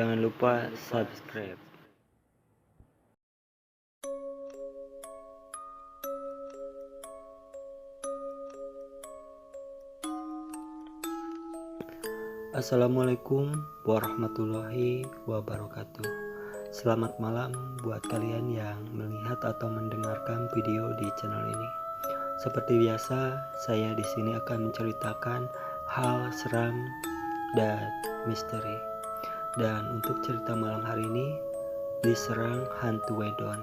Jangan lupa subscribe. Assalamualaikum warahmatullahi wabarakatuh. Selamat malam buat kalian yang melihat atau mendengarkan video di channel ini. Seperti biasa, saya di sini akan menceritakan hal seram dan misteri. Dan untuk cerita malam hari ini, diserang hantu wedon.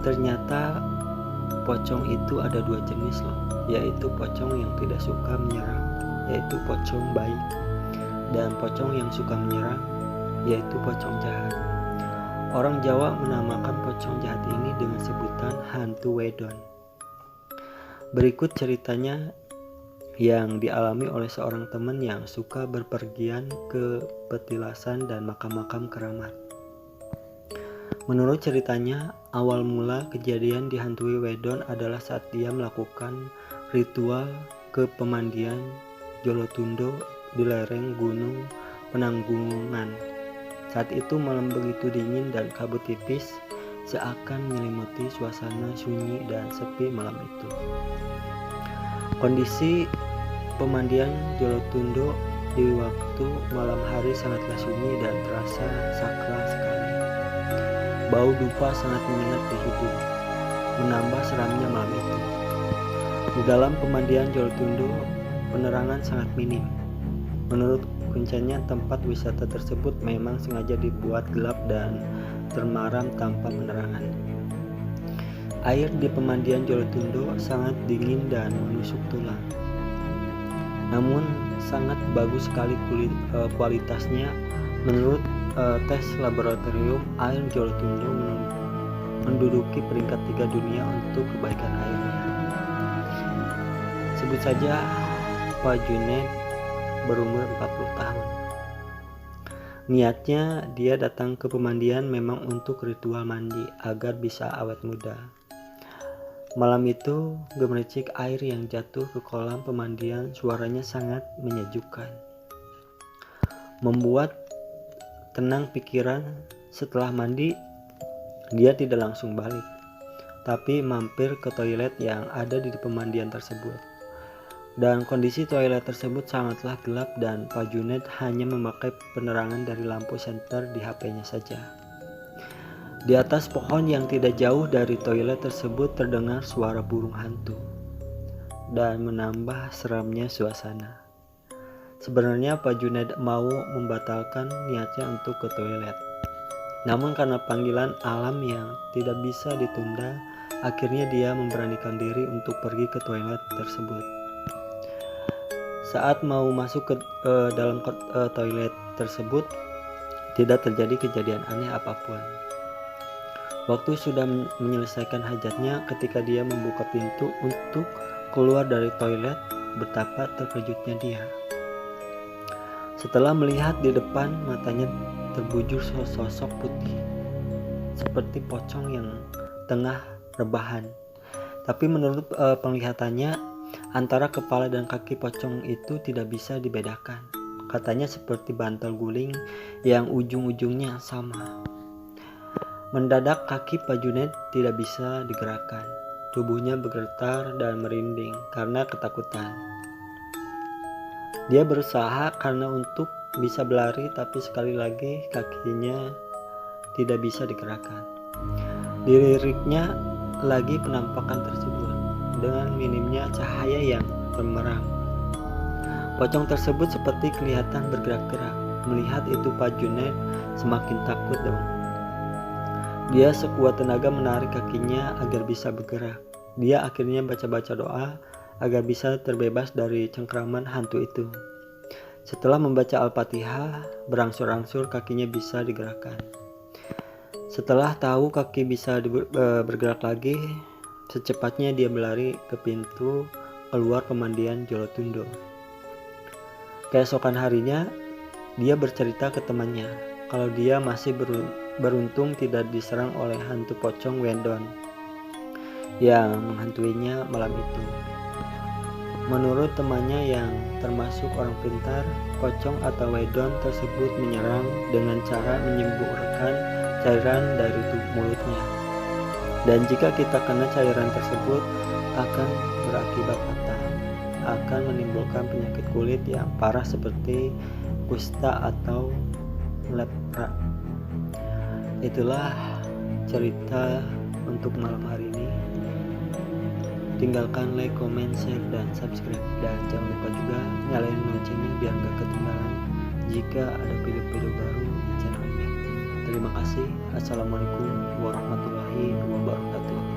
Ternyata pocong itu ada dua jenis loh, yaitu pocong yang tidak suka menyerang, yaitu pocong baik, dan pocong yang suka menyerang, yaitu pocong jahat. Orang Jawa menamakan pocong jahat ini dengan sebutan hantu wedon. Berikut ceritanya yang dialami oleh seorang teman yang suka berpergian ke petilasan dan makam-makam keramat. Menurut ceritanya, awal mula kejadian dihantui wedon adalah saat dia melakukan ritual ke pemandian Jolotundo di lereng Gunung Penanggungan. Saat itu malam begitu dingin dan kabut tipis seakan menyelimuti suasana sunyi dan sepi malam itu. Kondisi pemandian Jolotundo di waktu malam hari sangatlah sunyi dan terasa sakral sekali. Bau dupa sangat menyengat di hidung, menambah seramnya malam itu. Di dalam pemandian Jolotundo, penerangan sangat minim. Menurut kuncinya, tempat wisata tersebut memang sengaja dibuat gelap dan termaram tanpa penerangan. Air di pemandian Jolotundo sangat dingin dan menusuk tulang. Namun sangat bagus sekali kualitasnya. Menurut tes laboratorium, air Jolotundo menduduki peringkat 3 dunia untuk kebaikan airnya. Sebut saja Pak Junaid berumur 40 tahun. Niatnya dia datang ke pemandian memang untuk ritual mandi agar bisa awet muda. Malam itu gemericik air yang jatuh ke kolam pemandian suaranya sangat menyejukkan, membuat tenang pikiran. Setelah mandi, dia tidak langsung balik, tapi mampir ke toilet yang ada di pemandian tersebut. Dan kondisi toilet tersebut sangatlah gelap dan Pak Junaid hanya memakai penerangan dari lampu senter di HP-nya saja. Di atas pohon yang tidak jauh dari toilet tersebut terdengar suara burung hantu dan menambah seramnya suasana. Sebenarnya Pak Junaid mau membatalkan niatnya untuk ke toilet. Namun karena panggilan alam yang tidak bisa ditunda, akhirnya dia memberanikan diri untuk pergi ke toilet tersebut. Saat mau masuk ke dalam toilet tersebut, tidak terjadi kejadian aneh apapun. Waktu sudah menyelesaikan hajatnya ketika dia membuka pintu untuk keluar dari toilet, betapa terkejutnya dia. Setelah melihat di depan matanya terbujur sosok putih seperti pocong yang tengah rebahan. Tapi menurut penglihatannya, antara kepala dan kaki pocong itu tidak bisa dibedakan. Katanya seperti bantal guling yang ujung-ujungnya sama. Mendadak kaki Pak Junaid tidak bisa digerakkan. Tubuhnya bergetar dan merinding karena ketakutan. Dia berusaha karena untuk bisa berlari, tapi sekali lagi kakinya tidak bisa digerakkan. Diliriknya lagi penampakan tersebut dengan minimnya cahaya yang termeram. Pocong tersebut seperti kelihatan bergerak-gerak. Melihat itu Pak Junaid semakin takut dong. Dia sekuat tenaga menarik kakinya agar bisa bergerak. Dia akhirnya baca-baca doa agar bisa terbebas dari cengkraman hantu itu. Setelah membaca Al-Fatihah, berangsur-angsur kakinya bisa digerakkan. Setelah tahu kaki bisa bergerak lagi, secepatnya dia berlari ke pintu keluar pemandian Jolotundo. Keesokan harinya, dia bercerita ke temannya kalau dia masih beruntung tidak diserang oleh hantu pocong wedon yang menghantuinya malam itu. Menurut temannya yang termasuk orang pintar, pocong atau wedon tersebut menyerang dengan cara menyemburkan cairan dari mulutnya. Dan jika kita kena cairan tersebut, akan berakibat fatal, akan menimbulkan penyakit kulit yang parah seperti kusta atau lepra. Itulah cerita untuk malam hari ini. Tinggalkan like, comment, share, dan subscribe, dan jangan lupa juga nyalain loncengnya biar gak ketinggalan jika ada video-video baru di channel ini. Terima kasih. Assalamualaikum warahmatullahi wabarakatuh.